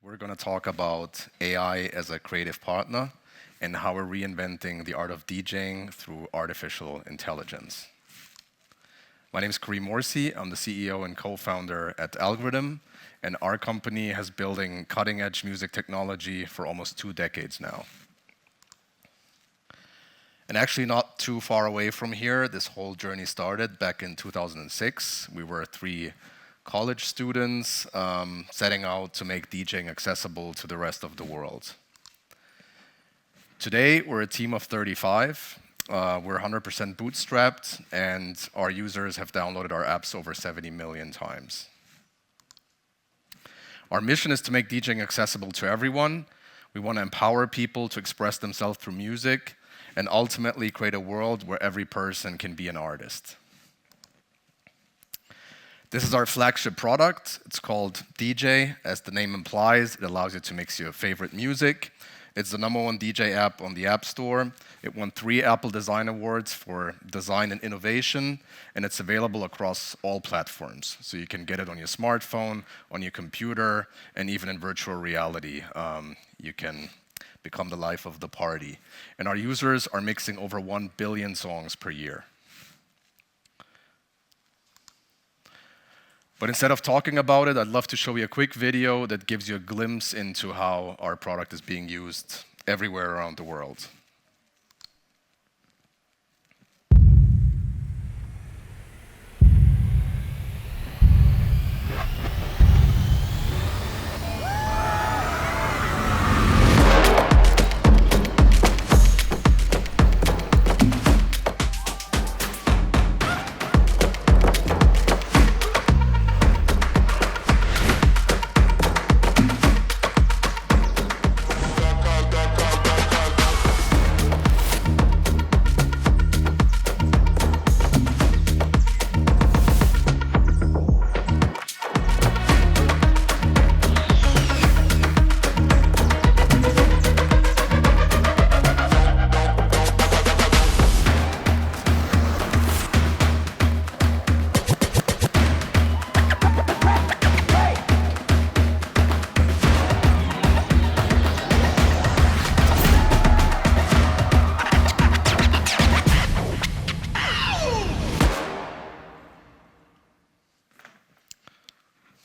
We're going to talk about AI as a creative partner and how we're reinventing the art of DJing through artificial intelligence. My name is Morsy. I'm the CEO and co-founder at Algorithm, and our company has been building cutting-edge music technology for almost 2 decades now. And actually not too far away from here, this whole journey started back in 2006. We were 3 college students setting out to make DJing accessible to the rest of the world. Today, we're a team of 35. We're 100% bootstrapped, and our users have downloaded our apps over 70 million times. Our mission is to make DJing accessible to everyone. We want to empower people to express themselves through music and ultimately create a world where every person can be an artist. This is our flagship product. It's called DJ. As the name implies, it allows you to mix your favorite music. It's the #1 DJ app on the App Store. It won 3 Apple Design Awards for design and innovation, and it's available across all platforms. So you can get it on your smartphone, on your computer, and even in virtual reality. You can become the life of the party. And our users are mixing over 1 billion songs per year. But instead of talking about it, I'd love to show you a quick video that gives you a glimpse into how our product is being used everywhere around the world.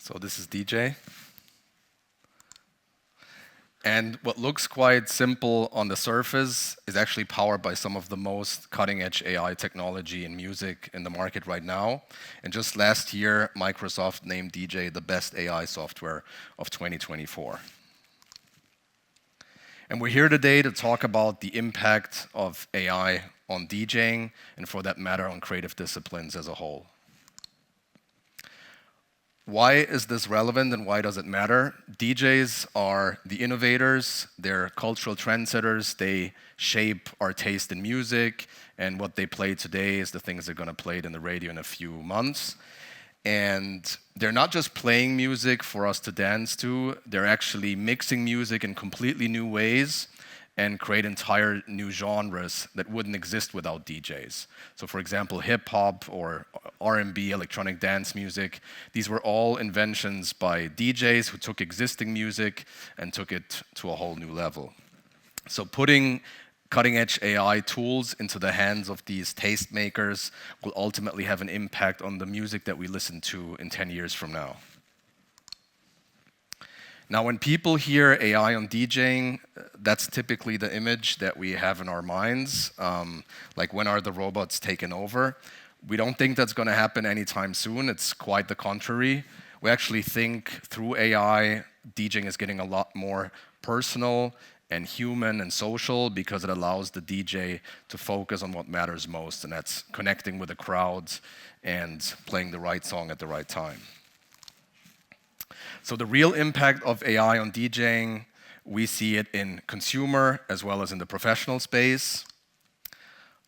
So this is DJ. And what looks quite simple on the surface is actually powered by some of the most cutting-edge AI technology in music in the market right now. And just last year, Microsoft named DJ the best AI software of 2024. And we're here today to talk about the impact of AI on DJing, and for that matter, on creative disciplines as a whole. Why is this relevant and why does it matter? DJs are the innovators, they're cultural trendsetters, they shape our taste in music, and what they play today is the things they're going to play in the radio in a few months. And they're not just playing music for us to dance to, they're actually mixing music in completely new ways and create entire new genres that wouldn't exist without DJs. So for example, hip-hop or R&B, electronic dance music, these were all inventions by DJs who took existing music and took it to a whole new level. So putting cutting-edge AI tools into the hands of these tastemakers will ultimately have an impact on the music that we listen to in 10 years from now. Now, when people hear AI on DJing, that's typically the image that we have in our minds, like when are the robots taking over? We don't think that's going to happen anytime soon. It's quite the contrary. We actually think through AI, DJing is getting a lot more personal and human and social because it allows the DJ to focus on what matters most, and that's connecting with the crowd and playing the right song at the right time. So the real impact of AI on DJing, we see it in consumer as well as in the professional space.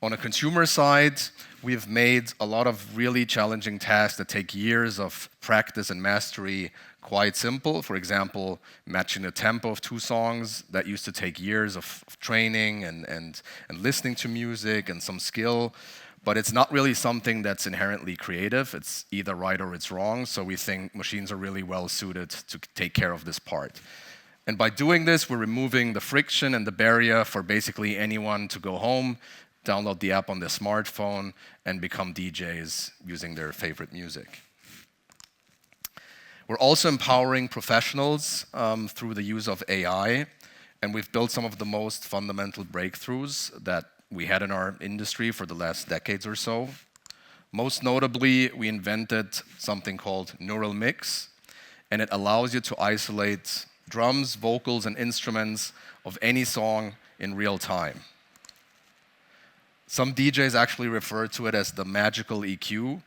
On a consumer side, we've made a lot of really challenging tasks that take years of practice and mastery quite simple. For example, matching the tempo of 2 songs that used to take years of training and listening to music and some skill. But it's not really something that's inherently creative. It's either right or it's wrong. So we think machines are really well suited to take care of this part. And by doing this, we're removing the friction and the barrier for basically anyone to go home, download the app on their smartphone, and become DJs using their favorite music. We're also empowering professionals through the use of AI, and we've built some of the most fundamental breakthroughs that we had in our industry for the last decades or so. Most notably, we invented something called Neural Mix, and it allows you to isolate drums, vocals, and instruments of any song in real time. Some DJs actually refer to it as the magical EQ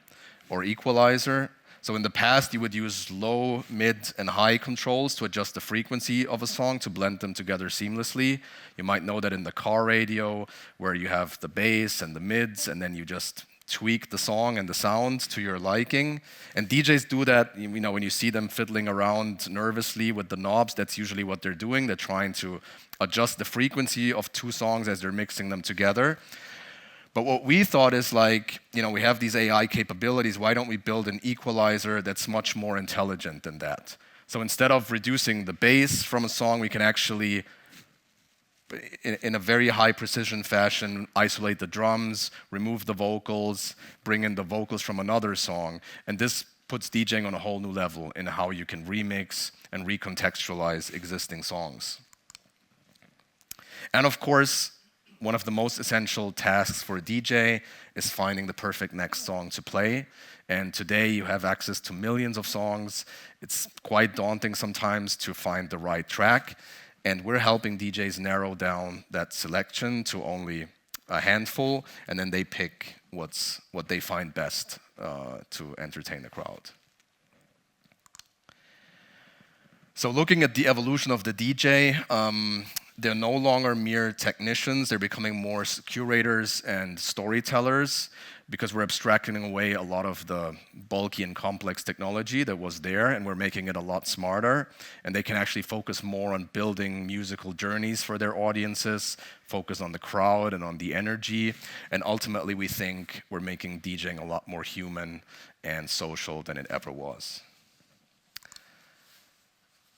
or equalizer. So in the past, you would use low, mid, and high controls to adjust the frequency of a song to blend them together seamlessly. You might know that in the car radio, where you have the bass and the mids, and then you just tweak the song and the sound to your liking. And DJs do that, you know, when you see them fiddling around nervously with the knobs, that's usually what they're doing. They're trying to adjust the frequency of two songs as they're mixing them together. But what we thought is like, you know, we have these AI capabilities, why don't we build an equalizer that's much more intelligent than that? So instead of reducing the bass from a song, we can actually, in a very high precision fashion, isolate the drums, remove the vocals, bring in the vocals from another song. And this puts DJing on a whole new level in how you can remix and recontextualize existing songs. And of course, one of the most essential tasks for a DJ is finding the perfect next song to play. And today you have access to millions of songs. It's quite daunting sometimes to find the right track. And we're helping DJs narrow down that selection to only a handful, and then they pick what they find best to entertain the crowd. So looking at the evolution of the DJ, they're no longer mere technicians, they're becoming more curators and storytellers because we're abstracting away a lot of the bulky and complex technology that was there, and we're making it a lot smarter. And they can actually focus more on building musical journeys for their audiences, focus on the crowd and on the energy. And ultimately, we think we're making DJing a lot more human and social than it ever was.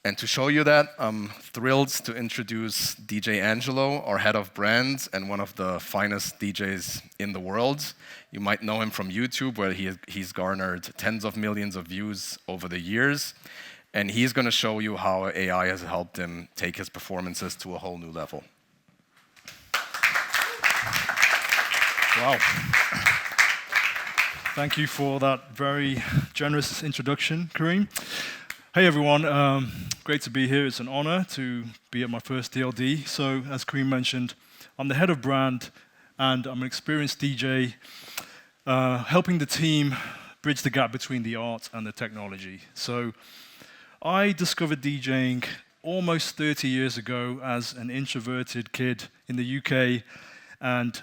And to show you that, I'm thrilled to introduce DJ Angelo, our head of brand and one of the finest DJs in the world. You might know him from YouTube, where he's garnered tens of millions of views over the years. And he's going to show you how AI has helped him take his performances to a whole new level. Wow. Thank you for that very generous introduction, Kareem. Hey everyone, great to be here. It's an honor to be at my first DLD. So as Kareem mentioned, I'm the head of brand and I'm an experienced DJ, helping the team bridge the gap between the art and the technology. So I discovered DJing almost 30 years ago as an introverted kid in the UK, and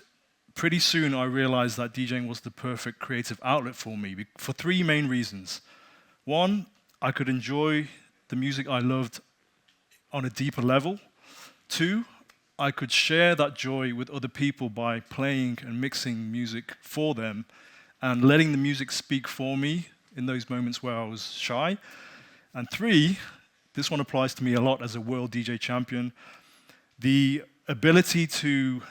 pretty soon I realized that DJing was the perfect creative outlet for me for three main reasons. One, I could enjoy the music I loved on a deeper level. Two, I could share that joy with other people by playing and mixing music for them and letting the music speak for me in those moments where I was shy. And three, this one applies to me a lot as a world DJ champion, the ability to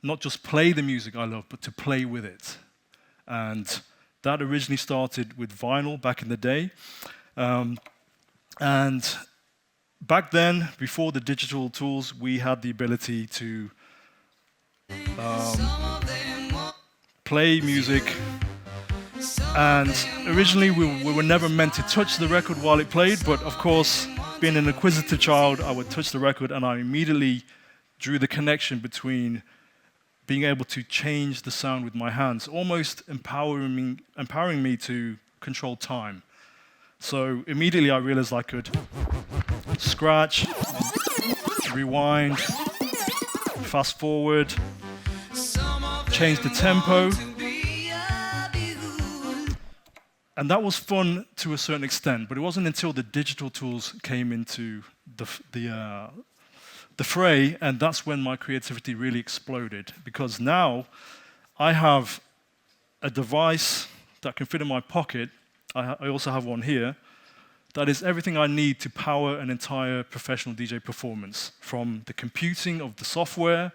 not just play the music I love, but to play with it. And that originally started with vinyl back in the day. And back then, before the digital tools, we had the ability to play music. And originally, we were never meant to touch the record while it played, but of course, being an inquisitive child, I would touch the record and I immediately drew the connection between being able to change the sound with my hands, almost empowering me to control time. So immediately I realized I could scratch, rewind, fast forward, change the tempo. And that was fun to a certain extent, but it wasn't until the digital tools came into the fray, and that's when my creativity really exploded, because now I have a device that can fit in my pocket. I also have one here That is everything I need to power an entire professional DJ performance, from the computing of the software,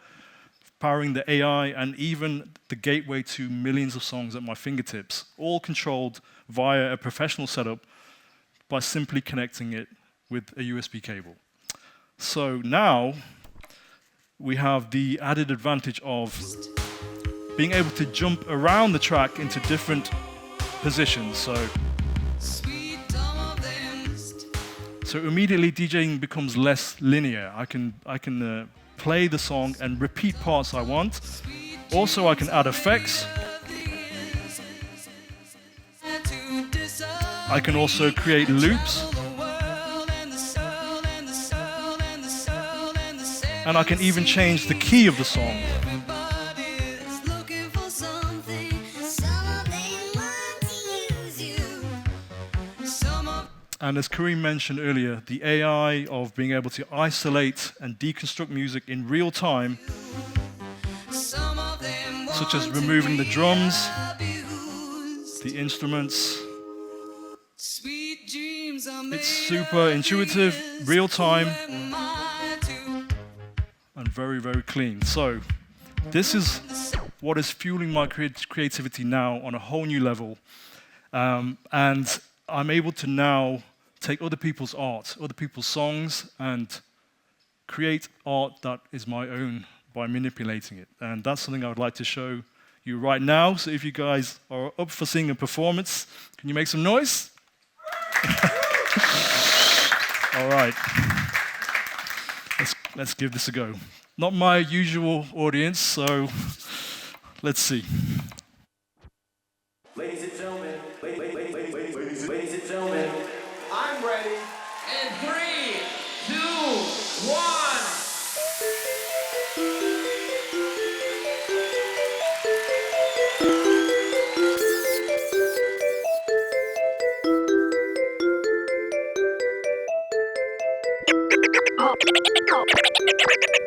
powering the AI, and even the gateway to millions of songs at my fingertips, all controlled via a professional setup by simply connecting it with a USB cable. So now we have the added advantage of being able to jump around the track into different positions. So immediately DJing becomes less linear. I can play the song and repeat parts I want. Also, I can add effects. I can also create loops. And I can even change the key of the song. And as Kareem mentioned earlier, the AI of being able to isolate and deconstruct music in real time, such as removing the drums, the instruments. It's super intuitive, real time, and very, very clean. So this is what is fueling my creativity now on a whole new level. And I'm able to now take other people's art, other people's songs, and create art that is my own by manipulating it. And that's something I would like to show you right now. So if you guys are up for seeing a performance, can you make some noise? All right. Let's give this a go. Not my usual audience, so let's see. Ladies and gentlemen, ladies and gentlemen, I'm ready. And 3, 2, 1.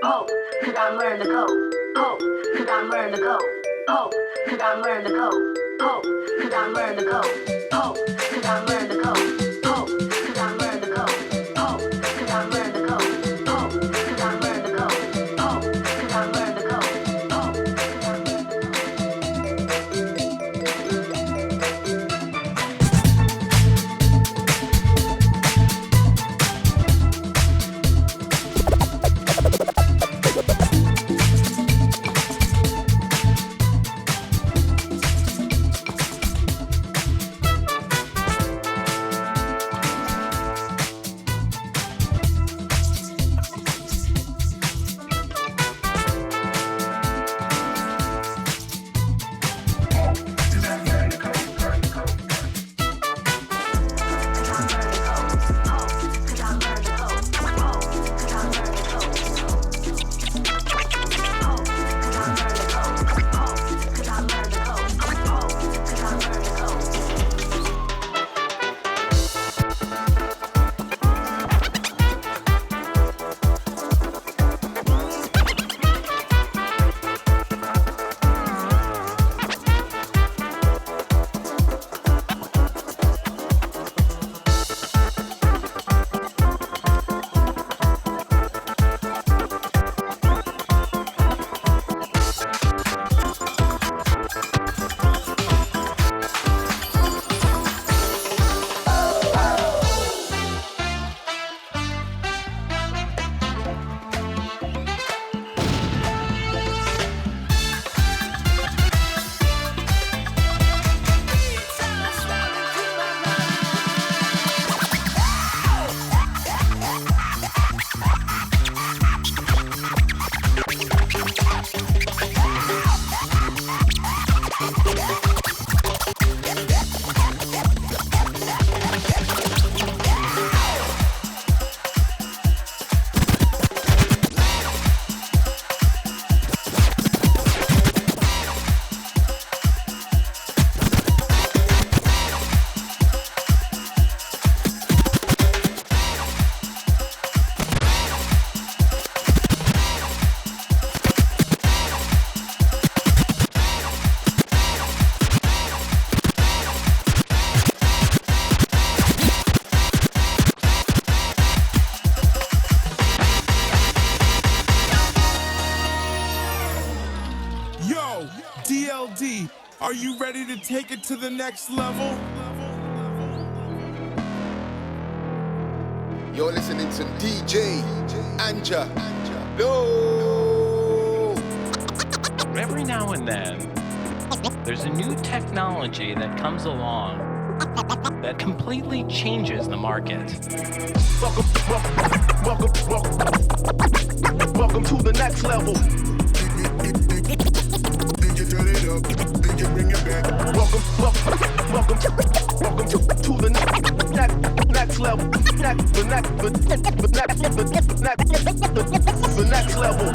Oh, cause I'm learning to go. Oh, cause I'm learning to go. Oh, cause I'm learning to go. Oh, cause I'm learning to go. Oh, cause I'm learning to go. Oh, cause I'm learning to go. Oh, cause I'm learning to go. Oh, cause I'm learning to go. Oh, cause I'm learning to go. Oh, cause I'm learning to go. Are you ready to take it to the next level? You're listening to DJ Angelo. Every now and then, there's a new technology that comes along that completely changes the market. Welcome to the next level. DJ, turn it up. DJ, bring it back. Welcome to the next level. The next level.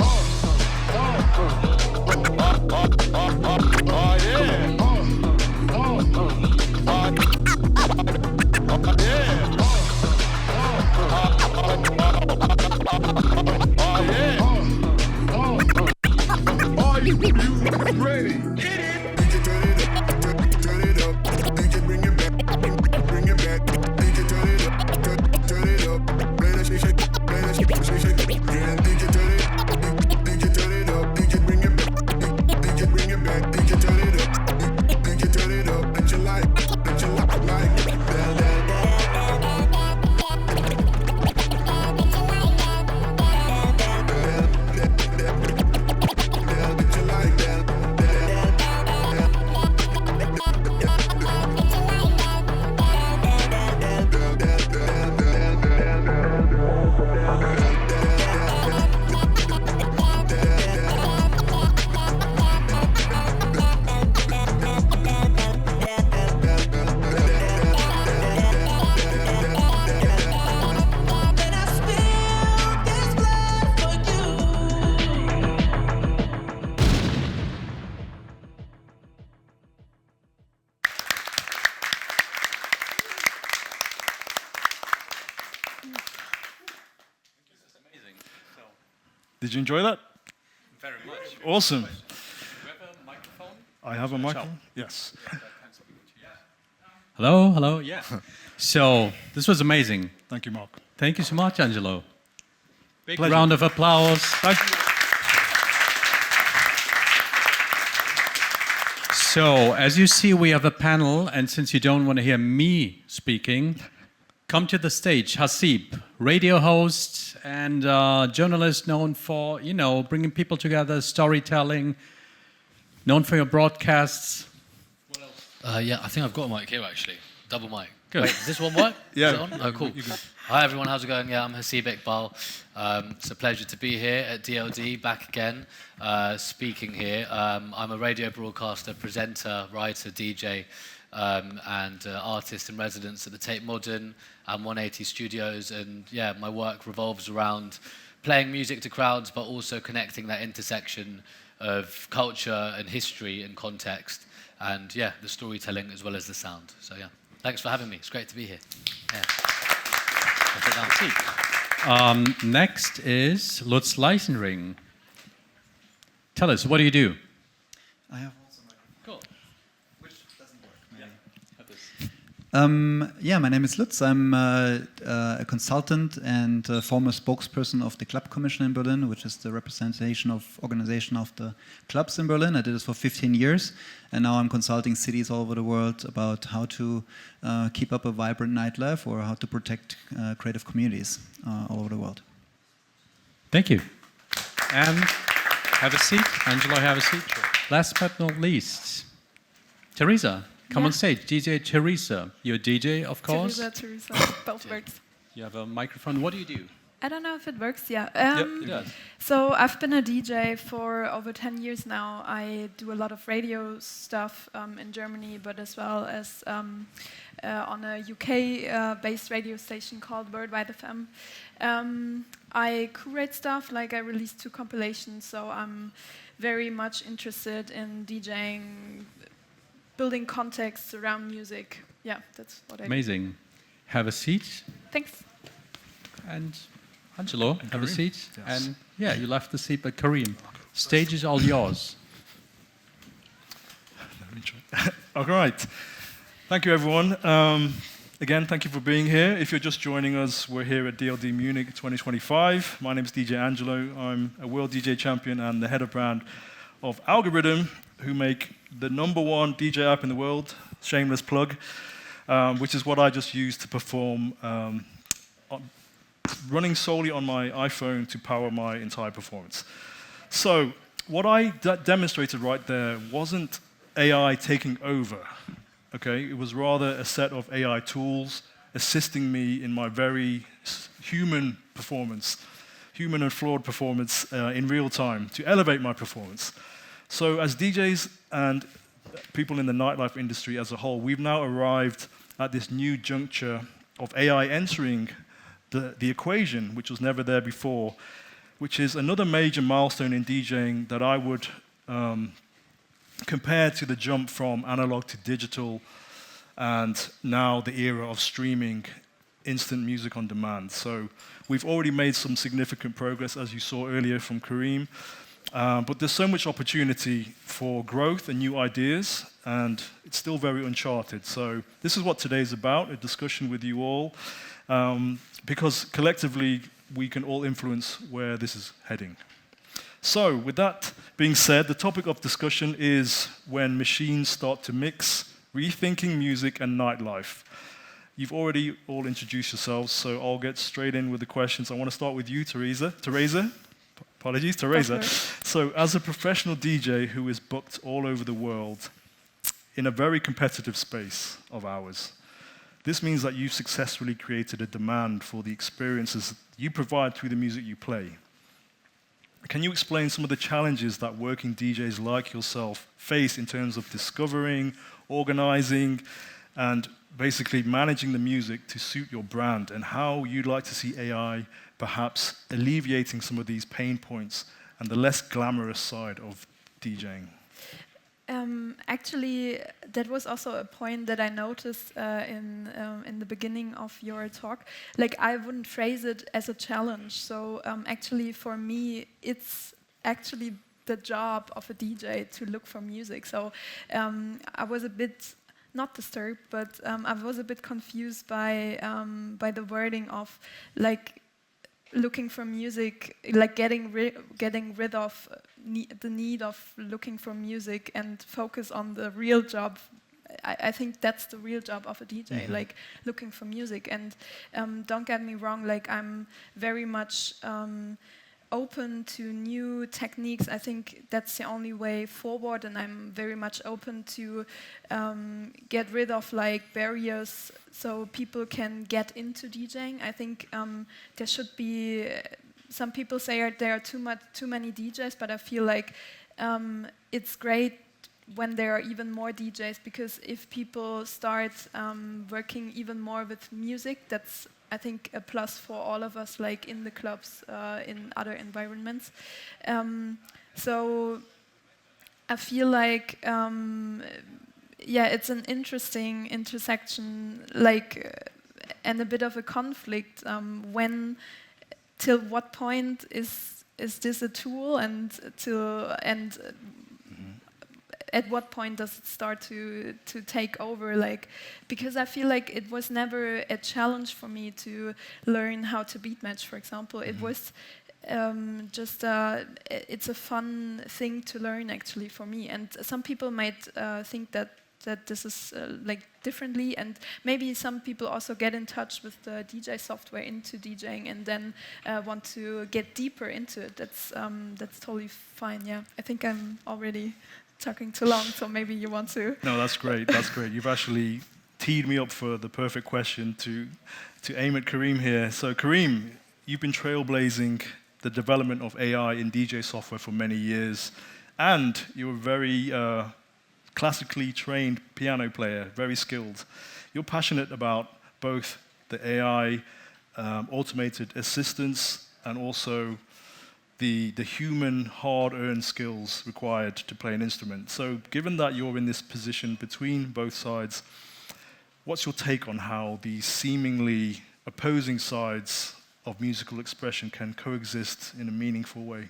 Are you ready? DJ, turn it up. Turn it up. DJ, bring it back. Bring it back. DJ, turn it up. Turn it up. Play that shit, shake. Play that shit, shake, shake. Yeah, DJ, turn it. DJ, turn it up. DJ, bring it back. DJ, bring it back. DJ, turn it up. DJ, turn it up. Let your light like Did you enjoy that? Very much. Awesome. Do you have a microphone? I have a microphone. Yes. Hello, hello, yeah. So, this was amazing. Thank you, Mark. Thank you so much, Angelo. Big Pleasure. round of applause. Thank you. So, as you see, we have a panel, and since you don't want to hear me speaking, come to the stage. Hasib, radio host and journalist known for, you know, bringing people together, storytelling, known for your broadcasts. Yeah, I think I've got a mic here actually. Double mic. Good. Wait, does this one work? Yeah. Is it on? Oh, cool. Hi everyone, how's it going? Yeah, I'm Hasib Iqbal. It's a pleasure to be here at DLD, back again, speaking here. I'm a radio broadcaster, presenter, writer, DJ, and artist in residence at the Tate Modern and 180 Studios. And yeah, my work revolves around playing music to crowds, but also connecting that intersection of culture and history and context. And yeah, the storytelling as well as the sound. So yeah, thanks for having me. It's great to be here. Yeah. Next is Lutz Leichsenring. Tell us, what do you do? I have also a microphone. Cool. Which doesn't work. Yeah, my name is Lutz. I'm a consultant and a former spokesperson of the Club Commission in Berlin, which is the representation of organization of the clubs in Berlin. I did this for 15 years, and now I'm consulting cities all over the world about how to keep up a vibrant nightlife or how to protect creative communities all over the world. Thank you. And have a seat. Angelo, have a seat. Last but not least, Teresa. Come on stage, DJ Teresa. You're a DJ, of course. Teresa, both words. You have a microphone. What do you do? I don't know if it works, yeah. Yep, it does. So I've been a DJ for over 10 years now. I do a lot of radio stuff in Germany, but as well as on a UK-based radio station called Worldwide FM. I curate stuff, like I released 2 compilations, so I'm very much interested in DJing, building contexts around music. Yeah, that's what I do. Amazing. Have a seat. Thanks. And Angelo, have a Kareem. seat. Yes. And yeah, you left the seat, but Kareem, stage is all yours. All right. Thank you, everyone. Again, thank you for being here. If you're just joining us, we're here at DLD Munich 2025. My name is DJ Angelo. I'm a world DJ champion and the head of brand of Algorithm. who make the #1 DJ app in the world, shameless plug, which is what I just use to perform, running solely on my iPhone to power my entire performance. So what I demonstrated right there wasn't AI taking over, okay? It was rather a set of AI tools assisting me in my very human performance, human and flawed performance in real time to elevate my performance. So as DJs and people in the nightlife industry as a whole, we've now arrived at this new juncture of AI entering the equation, which was never there before, which is another major milestone in DJing that I would compare to the jump from analog to digital and now the era of streaming instant music on demand. So we've already made some significant progress, as you saw earlier from Kareem, but there's so much opportunity for growth and new ideas, and it's still very uncharted. So this is what today's about, a discussion with you all, because collectively we can all influence where this is heading. So with that being said, the topic of discussion is when machines start to mix, rethinking music and nightlife. You've already all introduced yourselves, so I'll get straight in with the questions. I want to start with you, Teresa. Apologies, Teresa. So as a professional DJ who is booked all over the world in a very competitive space of ours, this means that you've successfully created a demand for the experiences you provide through the music you play. Can you explain some of the challenges that working DJs like yourself face in terms of discovering, organizing, and basically managing the music to suit your brand, and how you'd like to see AI perhaps alleviating some of these pain points and the less glamorous side of DJing? Actually, that was also a point that I noticed in the beginning of your talk. Like, I wouldn't phrase it as a challenge. So actually, for me, it's actually the job of a DJ to look for music. So I was a bit not disturbed, but I was a bit confused by the wording of like looking for music, like getting rid of the need of looking for music and focus on the real job. I think that's the real job of a DJ, like looking for music. And don't get me wrong, like I'm very much open to new techniques. I think that's the only way forward, and I'm very much open to get rid of like barriers so people can get into DJing. I think there should be, some people say there are too many DJs, but I feel like it's great when there are even more DJs, because if people start working even more with music, that's, I think, a plus for all of us, like in the clubs, in other environments. So I feel like, yeah, it's an interesting intersection, like, and a bit of a conflict. Till what point is this a tool, and at what point does it start to take over? Like, because I feel like it was never a challenge for me to learn how to beat match, for example. It was just it's a fun thing to learn actually for me. And some people might think that this is like differently, and maybe some people also get in touch with the DJ software into DJing and then want to get deeper into it. That's totally fine. Yeah, I think I'm already talking too long, so maybe you want to. No, that's great. That's great. You've actually teed me up for the perfect question to aim at Kareem here. So Kareem, you've been trailblazing the development of AI in DJ software for many years, and you're a very classically trained piano player, very skilled. You're passionate about both the AI automated assistance and also the human hard-earned skills required to play an instrument. So given that you're in this position between both sides, what's your take on how these seemingly opposing sides of musical expression can coexist in a meaningful way?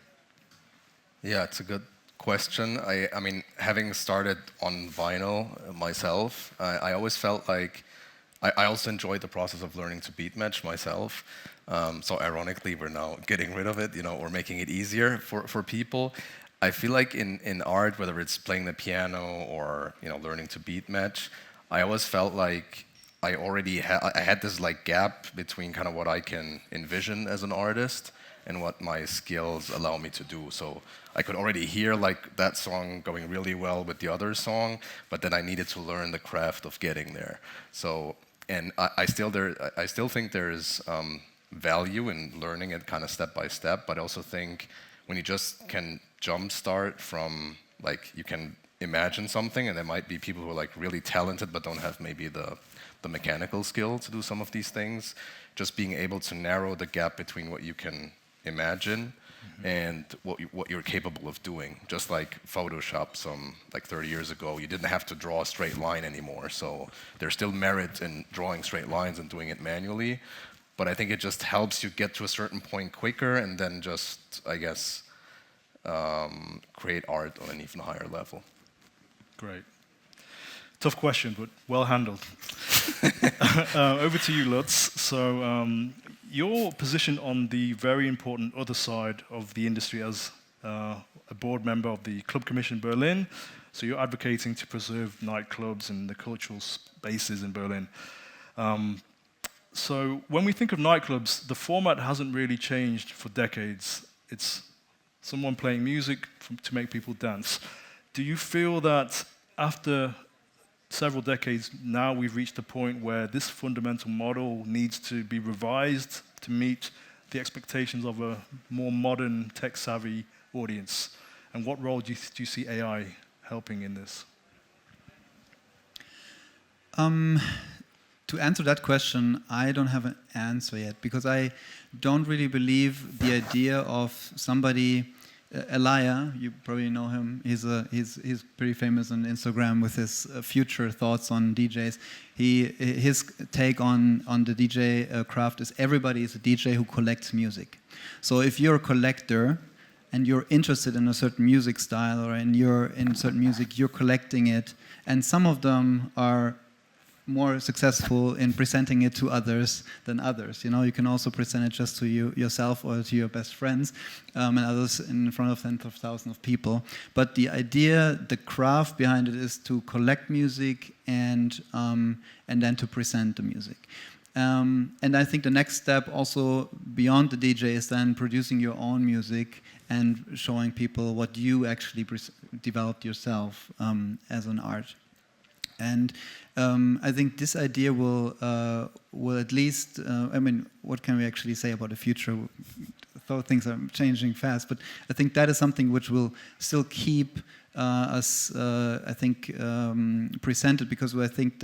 Yeah, it's a good question. I mean, having started on vinyl myself, I always felt like I also enjoyed the process of learning to beat match myself. So ironically, we're now getting rid of it, or making it easier for people. I feel like in art, whether it's playing the piano or learning to beat match, I always felt like I had this like gap between kind of what I can envision as an artist and what my skills allow me to do. So I could already hear like that song going really well with the other song, but then I needed to learn the craft of getting there. So, and I still think there's value in learning it kind of step by step, but I also think when you just can jumpstart from, like, you can imagine something, and there might be people who are like really talented but don't have maybe the mechanical skill to do some of these things. Just being able to narrow the gap between what you can imagine and what you're capable of doing. Just like Photoshop like 30 years ago, you didn't have to draw a straight line anymore. So there's still merit in drawing straight lines and doing it manually. But I think it just helps you get to a certain point quicker and then just, I guess, create art on an even higher level. Great. Tough question, but well handled. Over to you, Lutz. So your position on the very important other side of the industry as a board member of the Club Commission Berlin. So you're advocating to preserve nightclubs and the cultural spaces in Berlin. So when we think of nightclubs, the format hasn't really changed for decades. It's someone playing music to make people dance. Do you feel that after several decades now we've reached a point where this fundamental model needs to be revised to meet the expectations of a more modern, tech-savvy audience? And what role do you see AI helping in this? To answer that question, I don't have an answer yet, because I don't really believe the idea of somebody, Elia, you probably know him, he's pretty famous on Instagram with his future thoughts on DJs. His take on the DJ craft is everybody is a DJ who collects music. So if you're a collector and you're interested in a certain music style or in certain music, you're collecting it, and some of them are more successful in presenting it to others than others. You can also present it just to yourself or to your best friends, and others in front of tens of thousands of people. But the idea, the craft behind it is to collect music and then to present the music. And I think the next step also beyond the DJ is then producing your own music and showing people what you actually developed yourself as an art. And I think this idea will at least, what can we actually say about the future? Though things are changing fast, but I think that is something which will still keep us, presented, because I think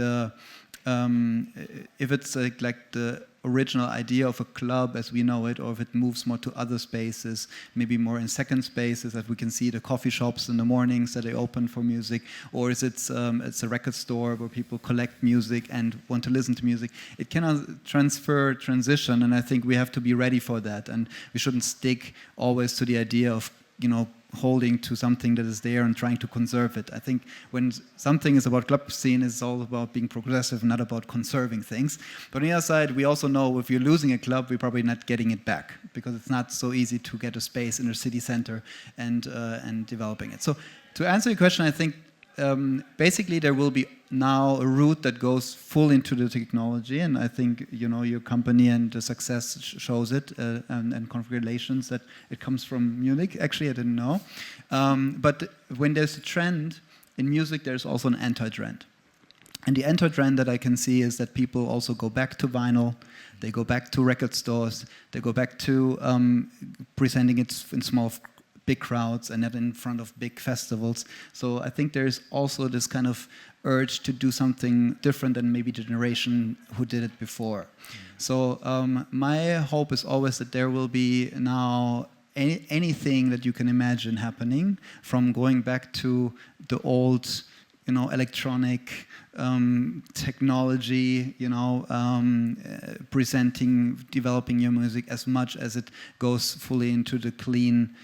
if it's like the original idea of a club as we know it, or if it moves more to other spaces, maybe more in second spaces that we can see the coffee shops in the mornings that they open for music, or is it's a record store where people collect music and want to listen to music. It cannot transition, and I think we have to be ready for that, and we shouldn't stick always to the idea of holding to something that is there and trying to conserve it. I think when something is about club scene, it's all about being progressive, not about conserving things. But on the other side, we also know if you're losing a club, we're probably not getting it back, because it's not so easy to get a space in a city center and developing it. So to answer your question, I think basically there will be now a route that goes full into the technology, and I think your company and the success shows it, and congratulations that it comes from Munich. Actually, I didn't know, but when there's a trend in music, there's also an anti-trend, and the anti-trend that I can see is that people also go back to vinyl, they go back to record stores, they go back to presenting it in big crowds and not in front of big festivals. So I think there's also this kind of urge to do something different than maybe the generation who did it before. So my hope is always that there will be now anything that you can imagine happening, from going back to the old electronic technology, presenting, developing your music, as much as it goes fully into the clean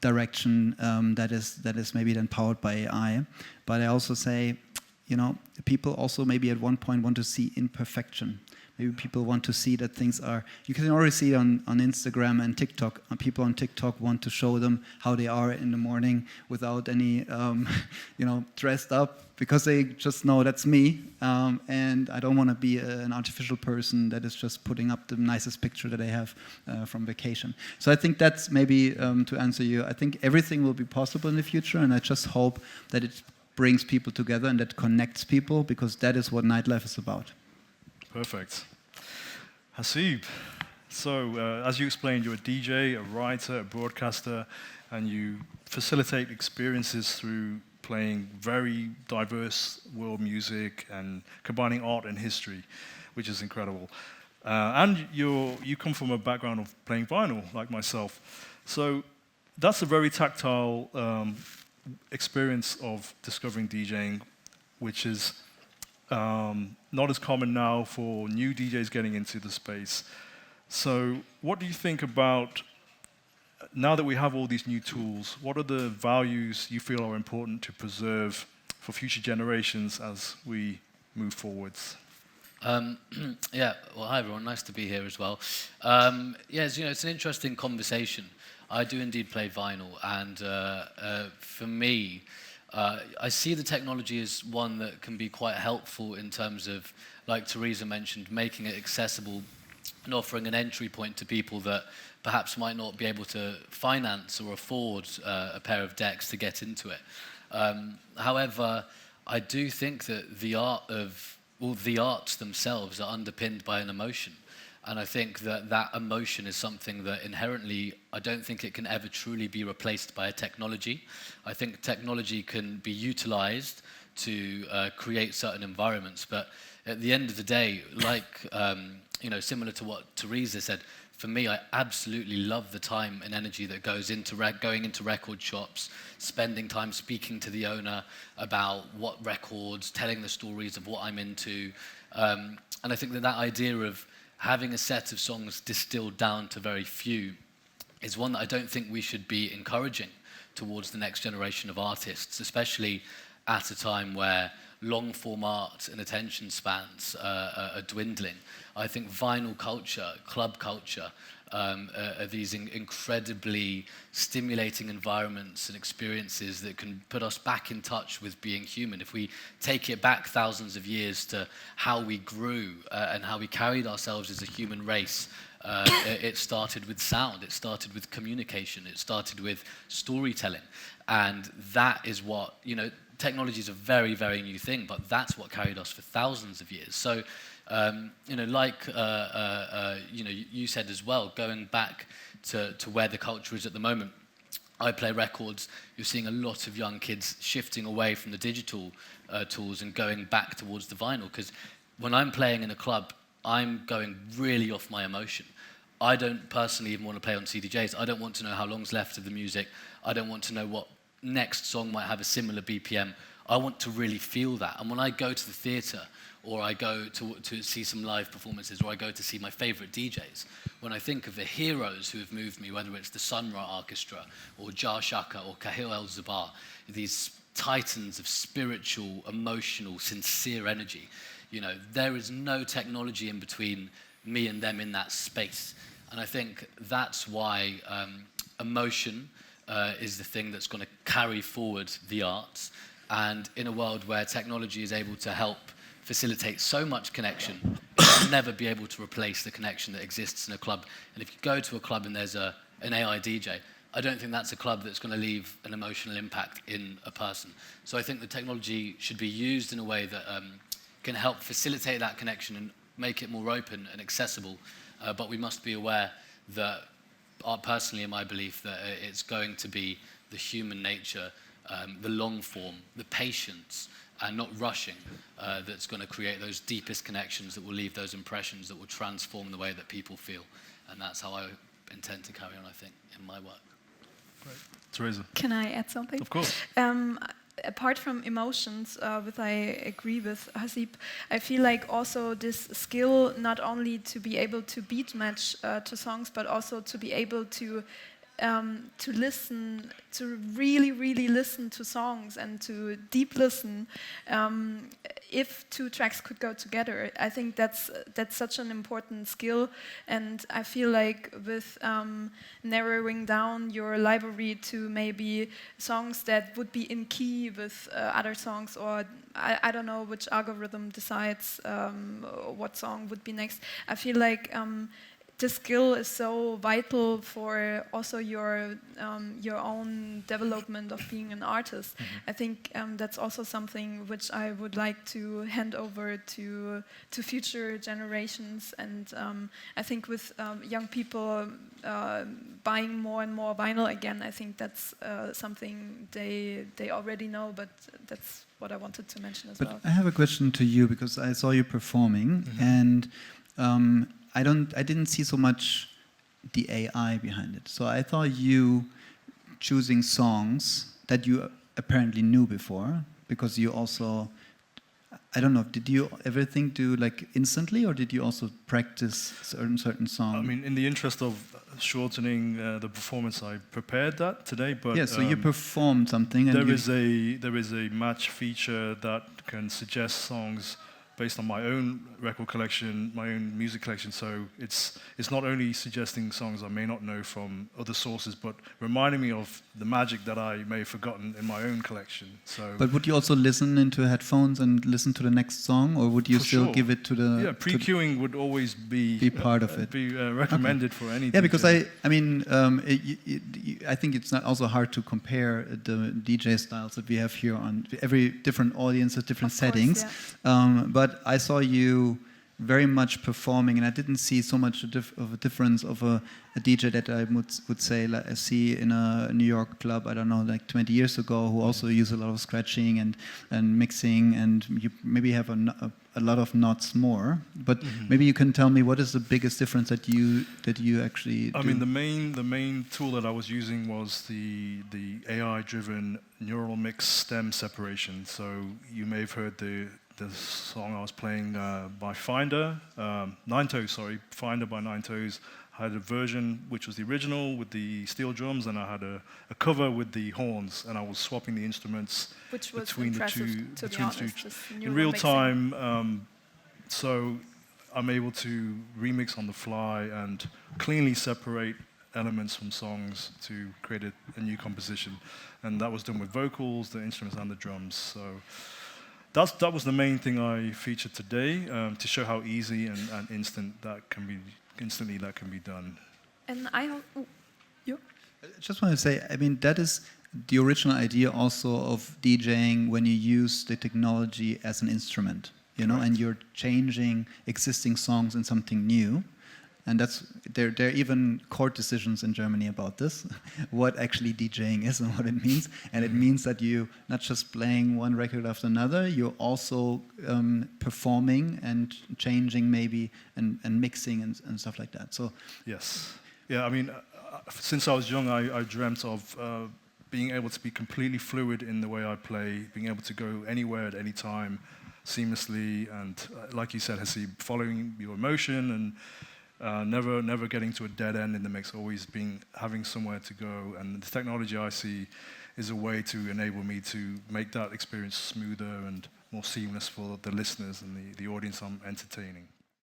direction that is maybe then powered by AI. But I also say, people also maybe at one point want to see imperfection, Maybe people want to see that things are, you can already see it on Instagram and TikTok. People on TikTok want to show them how they are in the morning without any, dressed up, because they just know that's me, and I don't want to be an artificial person that is just putting up the nicest picture that I have from vacation. So I think that's maybe, to answer you, I think everything will be possible in the future, and I just hope that it brings people together and that connects people, because that is what nightlife is about. Perfect. Hasib, so as you explained, you're a DJ, a writer, a broadcaster, and you facilitate experiences through playing very diverse world music and combining art and history, which is incredible. And you come from a background of playing vinyl, like myself. So that's a very tactile experience of discovering DJing, which is not as common now for new DJs getting into the space. So what do you think about, now that we have all these new tools, what are the values you feel are important to preserve for future generations as we move forwards? Yeah, well, hi everyone, nice to be here as well. Yes, it's an interesting conversation. I do indeed play vinyl, and for me, I see the technology as one that can be quite helpful in terms of, like Teresa mentioned, making it accessible and offering an entry point to people that perhaps might not be able to finance or afford a pair of decks to get into it. However, I do think that the arts themselves are underpinned by an emotion. And I think that emotion is something that inherently, I don't think it can ever truly be replaced by a technology. I think technology can be utilized to create certain environments, but at the end of the day, like, similar to what Teresa said, for me, I absolutely love the time and energy that goes into going into record shops, spending time speaking to the owner about what records, telling the stories of what I'm into. And I think that idea of having a set of songs distilled down to very few is one that I don't think we should be encouraging towards the next generation of artists, especially at a time where long-form art and attention spans are dwindling. I think vinyl culture, club culture, are these incredibly stimulating environments and experiences that can put us back in touch with being human. If we take it back thousands of years to how we grew and how we carried ourselves as a human race, it started with sound, it started with communication, it started with storytelling. And that is what, technology is a very, very new thing, but that's what carried us for thousands of years. So, you said as well, going back to where the culture is at the moment, I play records, you're seeing a lot of young kids shifting away from the digital tools and going back towards the vinyl, because when I'm playing in a club, I'm going really off my emotion. I don't personally even want to play on CDJs. I don't want to know how long's left of the music. I don't want to know what next song might have a similar BPM. I want to really feel that. And when I go to the theatre, or I go to see some live performances, or I go to see my favorite DJs, when I think of the heroes who have moved me, whether it's the Sun Ra Orchestra, or Jar Shaka, or Kahil El-Zubar, these titans of spiritual, emotional, sincere energy, there is no technology in between me and them in that space. And I think that's why emotion is the thing that's going to carry forward the arts. And in a world where technology is able to help facilitate so much connection, it will never be able to replace the connection that exists in a club. And if you go to a club and there's an AI DJ, I don't think that's a club that's going to leave an emotional impact in a person. So I think the technology should be used in a way that can help facilitate that connection and make it more open and accessible. But we must be aware that, personally in my belief, that it's going to be the human nature, the long form, the patience, and not rushing, that's going to create those deepest connections that will leave those impressions that will transform the way that people feel. And that's how I intend to carry on, I think, in my work. Great. Teresa. Can I add something? Of course. Apart from emotions, which I agree with Hasib, I feel like also this skill not only to be able to beat match to songs, but also to be able to to listen, to really, really listen to songs and to deep listen. If two tracks could go together, I think that's such an important skill, and I feel like with narrowing down your library to maybe songs that would be in key with other songs, or I don't know which algorithm decides what song would be next. I feel like this skill is so vital for also your own development of being an artist. I think that's also something which I would like to hand over to future generations. And I think with young people buying more and more vinyl again, I think that's something they already know, but that's what I wanted to mention as well. I have a question to you, because I saw you performing, and I didn't see so much the AI behind it. So I thought you choosing songs that you apparently knew before, because you also, I don't know, did you everything do like instantly, or did you also practice certain songs? I mean, in the interest of shortening the performance, I prepared that today. But yeah, so you performed something, and there is a match feature that can suggest songs based on my own record collection, my own music collection. So it's not only suggesting songs I may not know from other sources, but reminding me of the magic that I may have forgotten in my own collection. So. But would you also listen into headphones and listen to the next song, or would you still give it to the? Yeah, pre-queuing would always be part of it. Be recommended for any. Yeah, because I mean, I think it's not also hard to compare the DJ styles that we have here on every different audience has different settings, but I saw you very much performing, and I didn't see so much of a difference of a DJ that I would say like I see in a New York club, I don't know, like 20 years ago, who also use a lot of scratching and mixing, and you maybe have a lot of knots more. But maybe you can tell me what is the biggest difference that you actually do? I mean, the main tool that I was using was the AI-driven neural mix stem separation. So you may have heard the song I was playing by Finder by Nine Toes. I had a version which was the original with the steel drums, and I had a cover with the horns, and I was swapping the instruments between the two in real time. So I'm able to remix on the fly and cleanly separate elements from songs to create a new composition, and that was done with vocals, the instruments, and the drums. So. That was the main thing I featured today, to show how easy and instantly that can be done. And you? I just want to say, I mean, that is the original idea also of DJing, when you use the technology as an instrument, you know, and you're changing existing songs in something new. And there are even court decisions in Germany about this, what actually DJing is and what it means. And it means that you're not just playing one record after another, you're also performing and changing maybe and mixing and stuff like that. So yes. Yeah, I mean, since I was young, I dreamt of being able to be completely fluid in the way I play, being able to go anywhere at any time seamlessly. And like you said, Haseeb, following your emotion and never getting to a dead end in the mix, always having somewhere to go. And the technology I see is a way to enable me to make that experience smoother and more seamless for the listeners and the audience I'm entertaining.